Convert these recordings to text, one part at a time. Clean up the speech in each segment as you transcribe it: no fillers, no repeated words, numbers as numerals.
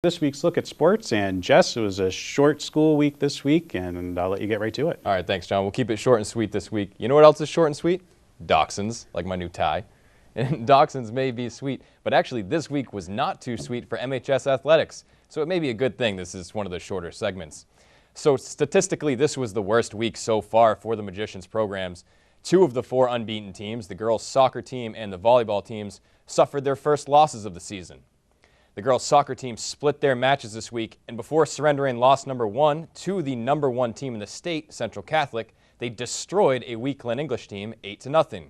This week's look at sports, and Jess, it was a short school week this week, and I'll let you get right to it. All right, thanks, John. We'll keep it short and sweet this week. You know what else is short and sweet? Dachshunds, like my new tie. And dachshunds may be sweet, but actually this week was not too sweet for MHS athletics, so it may be a good thing this is one of the shorter segments. So statistically, this was the worst week so far for the Magicians programs. 2 of the 4 unbeaten teams, the girls' soccer team and the volleyball teams, suffered their first losses of the season. The girls' soccer team split their matches this week, and before surrendering loss number 1 to the number 1 team in the state, Central Catholic, they destroyed a weak Glen English team 8-0.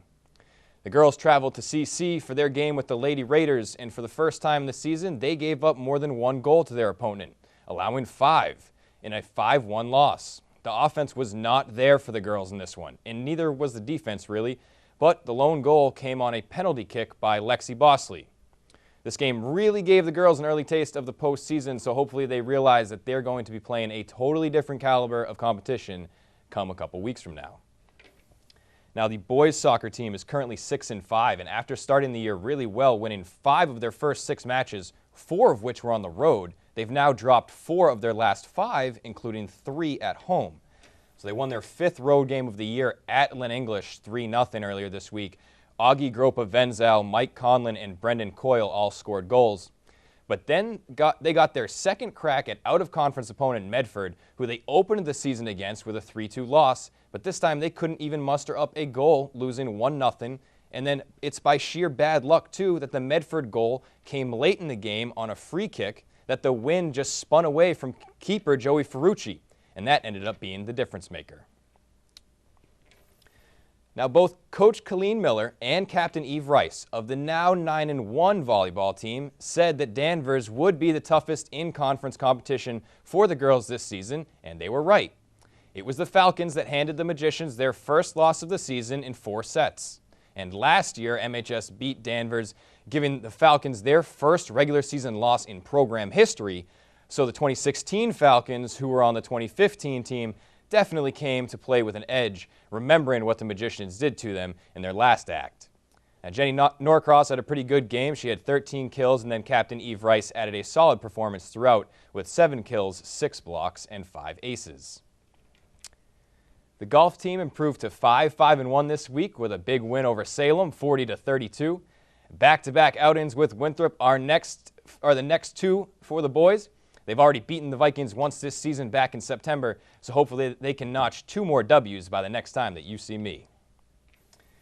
The girls traveled to CC for their game with the Lady Raiders, and for the first time this season, they gave up more than 1 goal to their opponent, allowing 5 in a 5-1 loss. The offense was not there for the girls in this one, and neither was the defense really, but the lone goal came on a penalty kick by Lexi Bosley. This game really gave the girls an early taste of the postseason, so hopefully they realize that they're going to be playing a totally different caliber of competition come a couple weeks from now. Now, the boys' soccer team is currently 6-5, and after starting the year really well, winning 5 of their first 6 matches, 4 of which were on the road, they've now dropped 4 of their last 5, including 3 at home. So they won their 5th road game of the year at Glen English 3-0 earlier this week. Augie Gropa-Venzal, Mike Conlon, and Brendan Coyle all scored goals. But then they got their second crack at out-of-conference opponent Medford, who they opened the season against with a 3-2 loss, but this time they couldn't even muster up a goal, losing 1-0. And then it's by sheer bad luck, too, that the Medford goal came late in the game on a free kick that the wind just spun away from keeper Joey Ferrucci, and that ended up being the difference maker. Now, both Coach Colleen Miller and Captain Eve Rice of the now 9-1 volleyball team said that Danvers would be the toughest in-conference competition for the girls this season, and they were right. It was the Falcons that handed the Magicians their first loss of the season in 4 sets. And last year, MHS beat Danvers, giving the Falcons their first regular season loss in program history. So the 2016 Falcons, who were on the 2015 team, definitely came to play with an edge, remembering what the Magicians did to them in their last act. Now, Jenny Norcross had a pretty good game. She had 13 kills, and then Captain Eve Rice added a solid performance throughout with 7 kills, 6 blocks, and 5 aces. The golf team improved to 5-5-1 this week with a big win over Salem, 40-32. Back-to-back outings with Winthrop are the next 2 for the boys. They've already beaten the Vikings once this season back in September, so hopefully they can notch 2 more W's by the next time that you see me.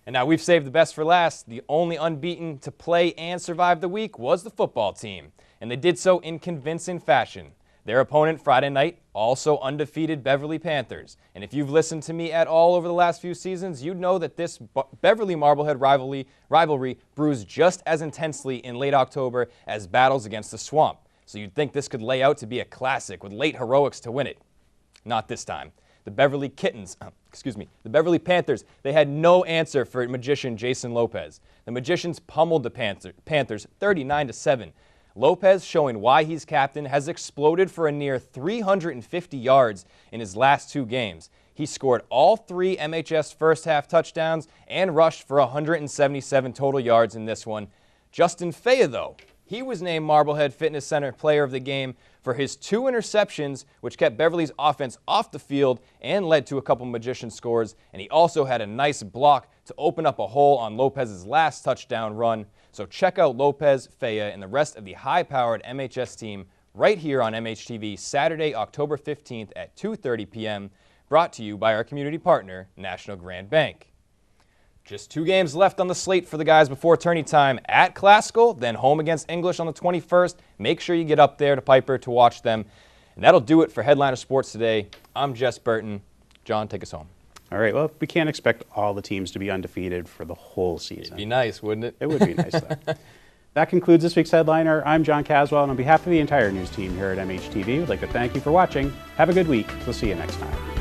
And now we've saved the best for last. The only unbeaten to play and survive the week was the football team, and they did so in convincing fashion. Their opponent Friday night, also undefeated Beverly Panthers. And if you've listened to me at all over the last few seasons, you'd know that this Beverly Marblehead rivalry brews just as intensely in late October as battles against the Swamp. So you'd think this could lay out to be a classic with late heroics to win it. Not this time. The Beverly Panthers, they had no answer for magician Jason Lopez. The Magicians pummeled the Panthers 39-7. Lopez, showing why he's captain, has exploded for a near 350 yards in his last 2 games. He scored all 3 MHS first-half touchdowns and rushed for 177 total yards in this one. Justin Fea, though, he was named Marblehead Fitness Center Player of the Game for his 2 interceptions, which kept Beverly's offense off the field and led to a couple Magician scores. And he also had a nice block to open up a hole on Lopez's last touchdown run. So check out Lopez, Fea, and the rest of the high-powered MHS team right here on MHTV Saturday, October 15th at 2:30 p.m., brought to you by our community partner, National Grand Bank. Just 2 games left on the slate for the guys before tourney time at Classical, then home against English on the 21st. Make sure you get up there to Piper to watch them. And that'll do it for Headliner Sports today. I'm Jess Burton. John, take us home. All right, well, we can't expect all the teams to be undefeated for the whole season. It'd be nice, wouldn't it? It would be nice, though. That concludes this week's Headliner. I'm John Caswell, and on behalf of the entire news team here at MHTV, we'd like to thank you for watching. Have a good week. We'll see you next time.